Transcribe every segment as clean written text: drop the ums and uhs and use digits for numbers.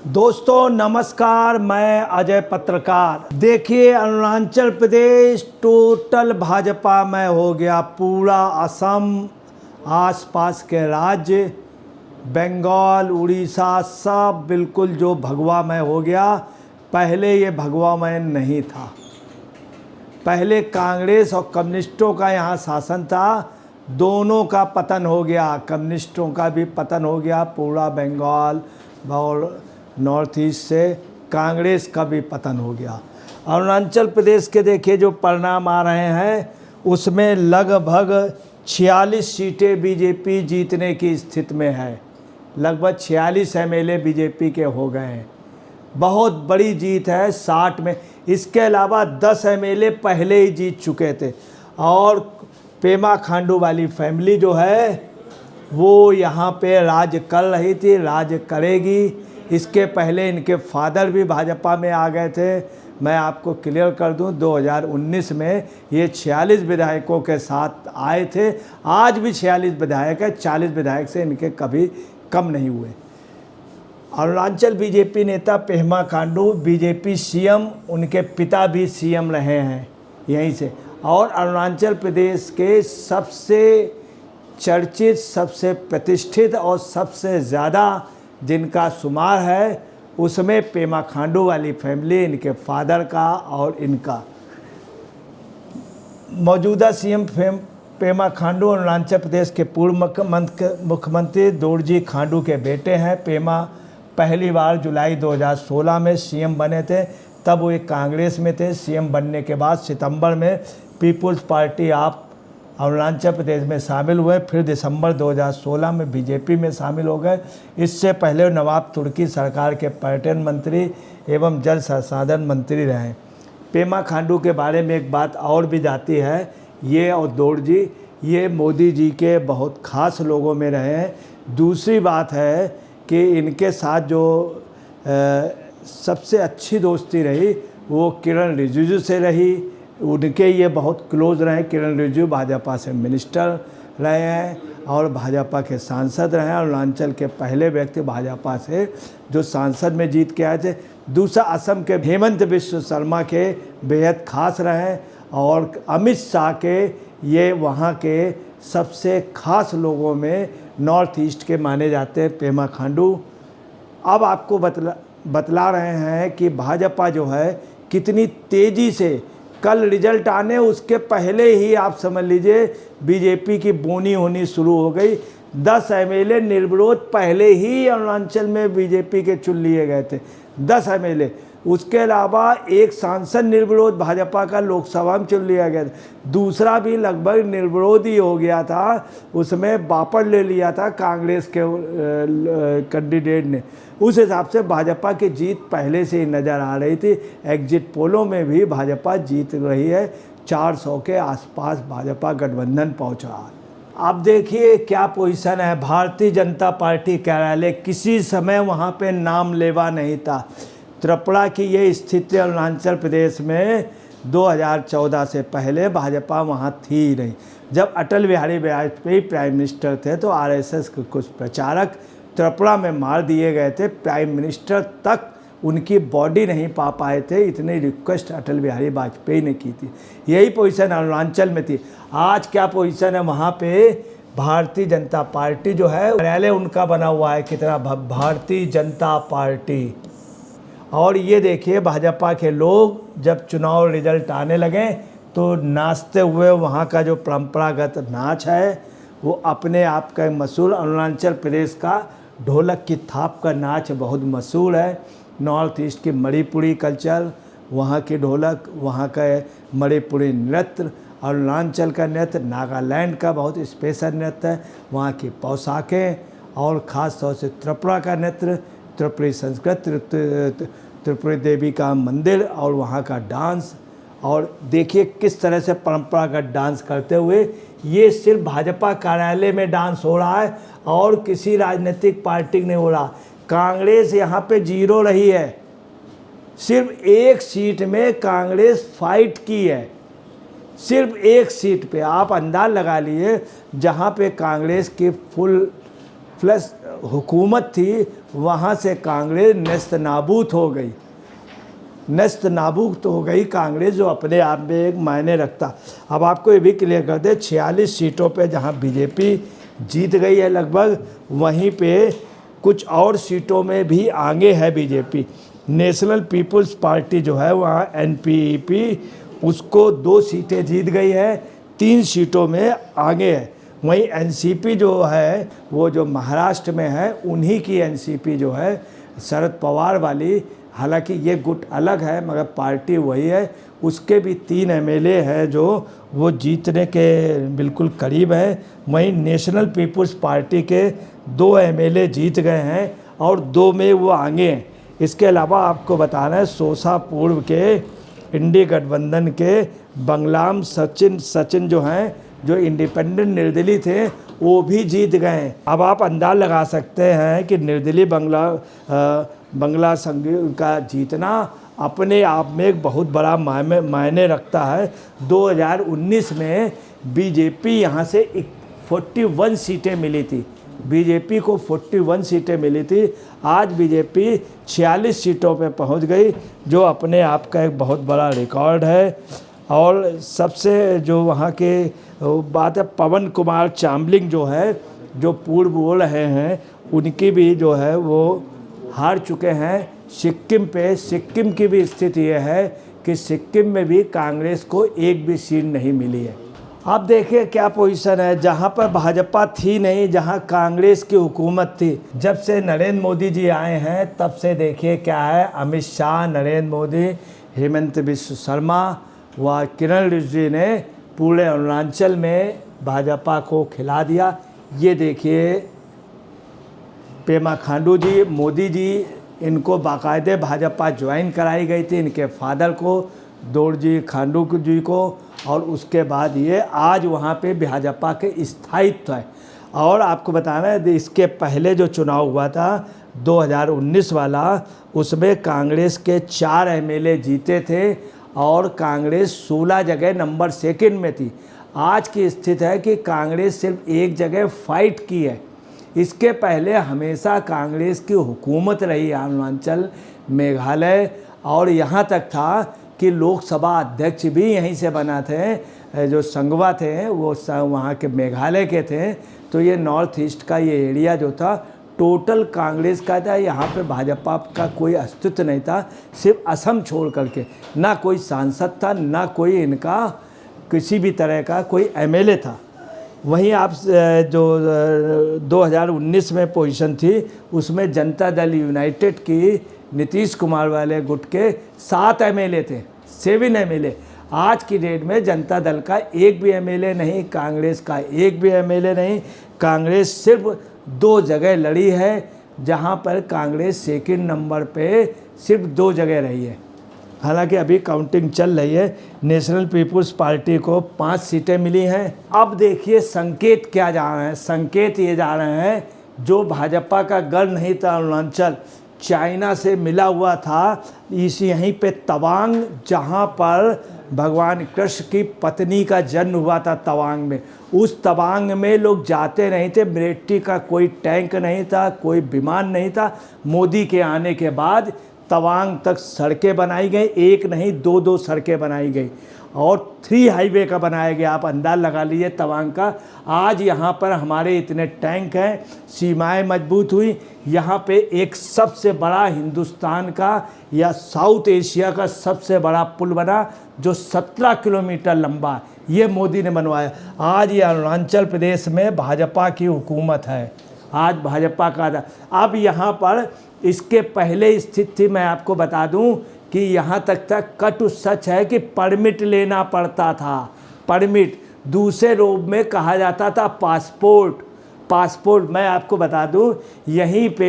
दोस्तों नमस्कार, मैं अजय पत्रकार। देखिए, अरुणाचल प्रदेश टोटल भाजपा में हो गया, पूरा असम, आसपास के राज्य, बंगाल, उड़ीसा, सब बिल्कुल जो भगवा में हो गया। पहले ये भगवा में नहीं था। पहले कांग्रेस और कम्युनिस्टों का यहाँ शासन था। दोनों का पतन हो गया, कम्युनिस्टों का भी पतन हो गया पूरा बंगाल और नॉर्थ ईस्ट से, कांग्रेस का भी पतन हो गया। अरुणाचल प्रदेश के देखिए जो परिणाम आ रहे हैं, उसमें लगभग 46 सीटें बीजेपी जीतने की स्थिति में है। लगभग 46 एमएलए बीजेपी के हो गए हैं। बहुत बड़ी जीत है 60 में। इसके अलावा 10 एमएलए पहले ही जीत चुके थे। और पेमा खांडू वाली फैमिली जो है वो यहाँ पे राज कर रही थी, राज करेगी। इसके पहले इनके फादर भी भाजपा में आ गए थे। मैं आपको क्लियर कर दूं, 2019 में ये 46 विधायकों के साथ आए थे। आज भी 46 विधायक है, 40 विधायक से इनके कभी कम नहीं हुए। अरुणाचल बीजेपी नेता पेमा खांडू बीजेपी सीएम, उनके पिता भी सीएम रहे हैं यहीं से। और अरुणाचल प्रदेश के सबसे चर्चित, सबसे प्रतिष्ठित और सबसे ज़्यादा जिनका शुमार है, उसमें पेमा खांडू वाली फैमिली, इनके फादर का और इनका। मौजूदा सीएम पेमा खांडू अरुणाचल प्रदेश के पूर्व मुख्यमंत्री दोरजी खांडू के बेटे हैं। पेमा पहली बार जुलाई 2016 में सीएम बने थे, तब वो एक कांग्रेस में थे। सीएम बनने के बाद सितंबर में people's party of Arunachal Pradesh में शामिल हुए, फिर दिसंबर 2016 में बीजेपी में शामिल हो गए। इससे पहले नवाब तुर्की सरकार के पर्यटन मंत्री एवं जल संसाधन मंत्री रहे। पेमा खांडू के बारे में एक बात और भी जाती है, ये और दोरजी, ये मोदी जी के बहुत ख़ास लोगों में रहे हैं। दूसरी बात है कि इनके साथ जो सबसे अच्छी दोस्ती रही वो किरण रिजिजू से रही। उनके ये बहुत क्लोज रहे। किरण रिजिजू भाजपा से मिनिस्टर रहे हैं और भाजपा के सांसद रहे हैं। अरुणाचल के पहले व्यक्ति भाजपा से जो सांसद में जीत के आए थे। दूसरा, असम के हेमंत बिश्व शर्मा के बेहद खास रहे। और अमित शाह के ये वहाँ के सबसे खास लोगों में नॉर्थ ईस्ट के माने जाते हैं पेमा खांडू। अब आपको बतला रहे हैं कि भाजपा जो है कितनी तेज़ी से, कल रिजल्ट आने उसके पहले ही आप समझ लीजिए बीजेपी की बोनी होनी शुरू हो गई। 10 एमएलए निर्विरोध पहले ही अरुणाचल में बीजेपी के चुन लिए गए थे, 10 एमएलए। उसके अलावा एक सांसद निर्विरोध भाजपा का लोकसभा में चुन लिया गया था। दूसरा भी लगभग निर्विरोध ही हो गया था, उसमें बापड़ ले लिया था कांग्रेस के कैंडिडेट ने। उस हिसाब से भाजपा की जीत पहले से ही नज़र आ रही थी। एग्जिट पोलों में भी भाजपा जीत रही है। 400 के आसपास भाजपा गठबंधन पहुंच रहा है। अब देखिए क्या पोजीशन है। भारतीय जनता पार्टी कार्यालय किसी समय वहाँ पे नाम लेवा नहीं था। त्रिपुरा की ये स्थिति अरुणाचल प्रदेश में 2014 से पहले भाजपा वहाँ थी ही नहीं। जब अटल बिहारी वाजपेयी प्राइम मिनिस्टर थे तो आरएसएस के कुछ प्रचारक त्रिपुरा में मार दिए गए थे। प्राइम मिनिस्टर तक उनकी बॉडी नहीं पा पाए थे, इतनी रिक्वेस्ट अटल बिहारी वाजपेयी ने की थी। यही पोजीशन अरुणाचल में थी। आज क्या पोजीशन है वहाँ पे? भारतीय जनता पार्टी जो है, कार्यालय उनका बना हुआ है कितना, भारतीय जनता पार्टी। और ये देखिए भाजपा के लोग जब चुनाव रिजल्ट आने लगे तो नाचते हुए, वहाँ का जो परंपरागत नाच है वो अपने आप का मशहूर, अरुणाचल प्रदेश का ढोलक की थाप का नाच बहुत मशहूर है। नॉर्थ ईस्ट की मणिपुरी कल्चर, वहाँ की ढोलक, वहाँ का मणिपुरी नृत्य, अरुणाचल का नृत्य, नागालैंड का बहुत स्पेशल नृत्य है, वहाँ की पोशाकें और ख़ास तौर से त्रिपुरा का नृत्य, त्रिपुरी संस्कृति, त्रिपुरी देवी का मंदिर और वहाँ का डांस। और देखिए किस तरह से परंपरागत डांस करते हुए, ये सिर्फ भाजपा कार्यालय में डांस हो रहा है और किसी राजनीतिक पार्टी नहीं हो रहा। कांग्रेस यहाँ पे 0 रही है। सिर्फ एक सीट में कांग्रेस फाइट की है, सिर्फ एक सीट पे। आप अंदाज लगा लिए जहाँ पे कांग्रेस की प्लस हुकूमत थी, वहाँ से कांग्रेस नेस्त नाबूद हो गई, नेस्त नाबूद हो गई कांग्रेस, जो अपने आप में एक मायने रखता। अब आपको ये भी क्लियर कर दे, 46 सीटों पे जहाँ बीजेपी जीत गई है लगभग, वहीं पे कुछ और सीटों में भी आगे है बीजेपी। नेशनल पीपल्स पार्टी जो है वहाँ एनपीपी, उसको 2 सीटें जीत गई है, 3 सीटों में आगे है। वहीं एनसीपी जो है वो जो महाराष्ट्र में है, उन्हीं की एनसीपी जो है शरद पवार वाली, हालांकि ये गुट अलग है मगर पार्टी वही है, उसके भी 3 एमएलए हैं जो वो जीतने के बिल्कुल करीब है। वहीं नेशनल पीपल्स पार्टी के 2 एमएलए जीत गए हैं और 2 में वो आगे हैं। इसके अलावा आपको बताना है सोसा पूर्व के इंडी गठबंधन के बंगलाम सचिन जो हैं, जो इंडिपेंडेंट निर्दलीय थे, वो भी जीत गए। अब आप अंदाज़ लगा सकते हैं कि निर्दलीय बंगला संघ का जीतना अपने आप में एक बहुत बड़ा मायने रखता है। 2019 में बीजेपी यहाँ से 41 सीटें मिली थी, बीजेपी को 41 सीटें मिली थी। आज बीजेपी 46 सीटों पे पहुँच गई, जो अपने आप का एक बहुत बड़ा रिकॉर्ड है। और सबसे जो वहाँ के बात है, पवन कुमार चामलिंग जो है, जो पूर्व बोल रहे हैं, उनकी भी जो है वो हार चुके हैं सिक्किम पे। सिक्किम की भी स्थिति यह है कि सिक्किम में भी कांग्रेस को एक भी सीट नहीं मिली है। आप देखिए क्या पोजीशन है, जहाँ पर भाजपा थी नहीं, जहाँ कांग्रेस की हुकूमत थी। जब से नरेंद्र मोदी जी आए हैं तब से देखिए क्या है, अमित शाह, नरेंद्र मोदी, हेमंत बिश्व शर्मा व किरण रिजिजू ने पूरे अरुणाचल में भाजपा को खिला दिया। ये देखिए पेमा खांडू जी, मोदी जी, इनको बाकायदे भाजपा ज्वाइन कराई गई थी, इनके फादर को, दोरजी खांडू जी को, और उसके बाद ये आज वहाँ पे भाजपा के स्थायित्व है। और आपको बताना है, इसके पहले जो चुनाव हुआ था 2019 वाला, उसमें कांग्रेस के 4 एमएलए जीते थे और कांग्रेस 16 जगह नंबर 2 में थी। आज की स्थिति है कि कांग्रेस सिर्फ 1 जगह फाइट की है। इसके पहले हमेशा कांग्रेस की हुकूमत रही अरुणाचल, मेघालय, और यहाँ तक था कि लोकसभा अध्यक्ष भी यहीं से बना थे। जो संगवा थे वो वहाँ के मेघालय के थे। तो ये नॉर्थ ईस्ट का ये एरिया जो था टोटल कांग्रेस का था। यहाँ पे भाजपा का कोई अस्तित्व नहीं था, सिर्फ असम छोड़ करके। ना कोई सांसद था, ना कोई इनका किसी भी तरह का कोई एमएलए था। वहीं आप जो 2019 में पोजीशन थी, उसमें जनता दल यूनाइटेड की नीतीश कुमार वाले गुट के 7 एमएलए थे, 7 एमएलए। आज की डेट में जनता दल का एक भी एमएलए नहीं, कांग्रेस का एक भी एमएलए नहीं। कांग्रेस सिर्फ 2 जगह लड़ी है, जहां पर कांग्रेस 2 नंबर पे सिर्फ 2 जगह रही है। हालांकि अभी काउंटिंग चल रही है। नेशनल पीपल्स पार्टी को 5 सीटें मिली हैं। अब देखिए संकेत क्या जा रहे हैं, संकेत ये जा रहे हैं, जो भाजपा का गढ़ नहीं था अरुणाचल, चाइना से मिला हुआ था। इस यहीं पे तवांग, जहाँ पर भगवान कृष्ण की पत्नी का जन्म हुआ था तवांग में, उस तवांग में लोग जाते नहीं थे। मिलिट्री का कोई टैंक नहीं था, कोई विमान नहीं था। मोदी के आने के बाद तवांग तक सड़कें बनाई गई, एक नहीं 2-2 सड़कें बनाई गई और 3 हाईवे का बनाया गया। आप अंदाज लगा लीजिए तवांग का। आज यहाँ पर हमारे इतने टैंक हैं, सीमाएं मजबूत हुई। यहाँ पे एक सबसे बड़ा हिंदुस्तान का या साउथ एशिया का सबसे बड़ा पुल बना, जो 17 किलोमीटर लंबा है। ये मोदी ने बनवाया। आज ये अरुणाचल प्रदेश में भाजपा की हुकूमत है, आज भाजपा का। अब यहाँ पर इसके पहले स्थिति थी, मैं आपको बता दूं कि यहाँ तक कटु सच है कि परमिट लेना पड़ता था। परमिट, दूसरे रूप में कहा जाता था पासपोर्ट। मैं आपको बता दूं, यहीं पे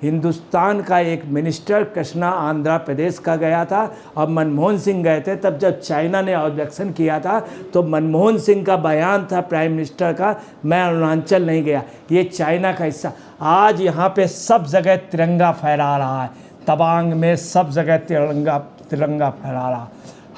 हिंदुस्तान का एक मिनिस्टर कृष्णा आंध्र प्रदेश का गया था और मनमोहन सिंह गए थे। तब जब चाइना ने ऑब्जेक्शन किया था तो मनमोहन सिंह का बयान था प्राइम मिनिस्टर का, मैं अरुणाचल नहीं गया, ये चाइना का हिस्सा। आज यहाँ पे सब जगह तिरंगा फहरा रहा है, तवांग में सब जगह तिरंगा फहरा रहा।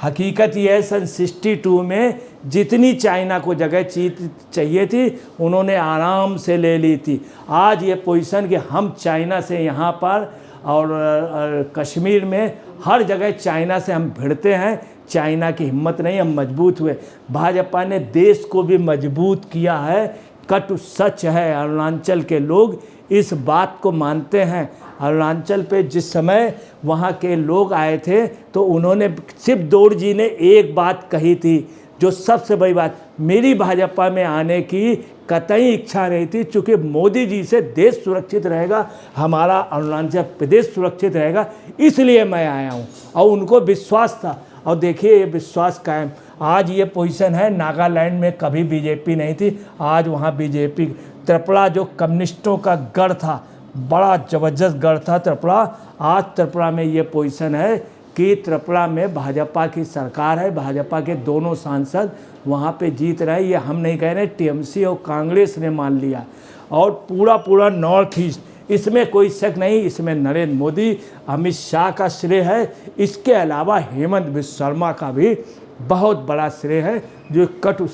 हकीकत यह है सन 62 में जितनी चाइना को जगह चाहिए थी उन्होंने आराम से ले ली थी। आज ये पोजीशन कि हम चाइना से यहाँ पर और कश्मीर में हर जगह चाइना से हम भिड़ते हैं, चाइना की हिम्मत नहीं, हम मजबूत हुए। भाजपा ने देश को भी मजबूत किया है। कटु सच है, अरुणाचल के लोग इस बात को मानते हैं। अरुणाचल पे जिस समय वहाँ के लोग आए थे तो उन्होंने सिर्फ दौड़ जी ने एक बात कही थी, जो सबसे बड़ी बात, मेरी भाजपा में आने की कतई इच्छा नहीं थी, चूँकि मोदी जी से देश सुरक्षित रहेगा, हमारा अरुणाचल प्रदेश सुरक्षित रहेगा, इसलिए मैं आया हूँ। और उनको विश्वास था, और देखिए ये विश्वास कायम। आज ये पोजीशन है, नागालैंड में कभी बीजेपी नहीं थी, आज वहाँ बीजेपी। त्रिपुरा जो कम्युनिस्टों का गढ़ था, बड़ा ज़बरदस्त गढ़ था त्रिपुरा, आज त्रिपुरा में ये पोजीशन है कि त्रिपुरा में भाजपा की सरकार है, भाजपा के दोनों सांसद वहाँ पे जीत रहे। ये हम नहीं कह रहे, टीएमसी और कांग्रेस ने मान लिया। और पूरा नॉर्थ ईस्ट, इसमें कोई शक नहीं, इसमें नरेंद्र मोदी, अमित शाह का श्रेय है। इसके अलावा हेमंत बिश्व शर्मा का भी बहुत बड़ा श्रेय है, जो कटु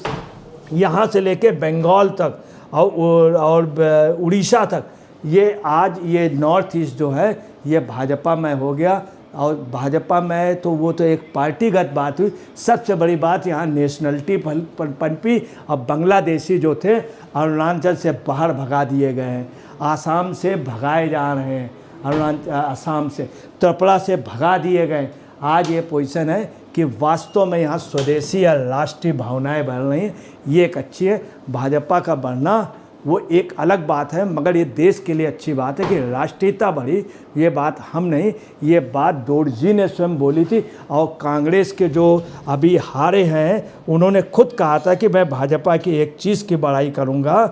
यहाँ से लेके बंगाल तक और उड़ीसा तक, ये आज ये नॉर्थ ईस्ट जो है ये भाजपा में हो गया। और भाजपा में तो वो तो एक पार्टीगत बात हुई, सबसे बड़ी बात यहाँ नेशनलिटी पनपी। और बांग्लादेशी जो थे अरुणाचल से बाहर भगा दिए गए हैं, आसाम से भगाए जा रहे हैं, आसाम से त्रिपुरा से भगा दिए गए। आज ये पोजीशन है कि वास्तव में यहाँ स्वदेशी या राष्ट्रीय भावनाएं बढ़ रही हैं, ये एक अच्छी है। भाजपा का बढ़ना वो एक अलग बात है, मगर ये देश के लिए अच्छी बात है कि राष्ट्रीयता बढ़ी। ये बात हम नहीं, ये बात दोरजी ने स्वयं बोली थी। और कांग्रेस के जो अभी हारे हैं उन्होंने खुद कहा था कि मैं भाजपा की एक चीज़ की बड़ाई करूँगा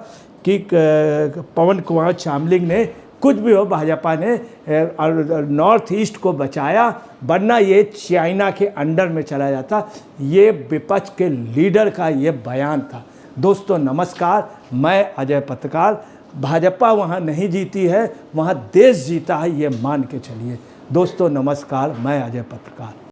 कि पवन कुमार चामलिंग ने, कुछ भी हो, भाजपा ने नॉर्थ ईस्ट को बचाया, वरना ये चाइना के अंडर में चला जाता। ये विपक्ष के लीडर का ये बयान था। दोस्तों नमस्कार, मैं अजय पत्रकार। भाजपा वहाँ नहीं जीती है, वहाँ देश जीता है, ये मान के चलिए। दोस्तों नमस्कार, मैं अजय पत्रकार।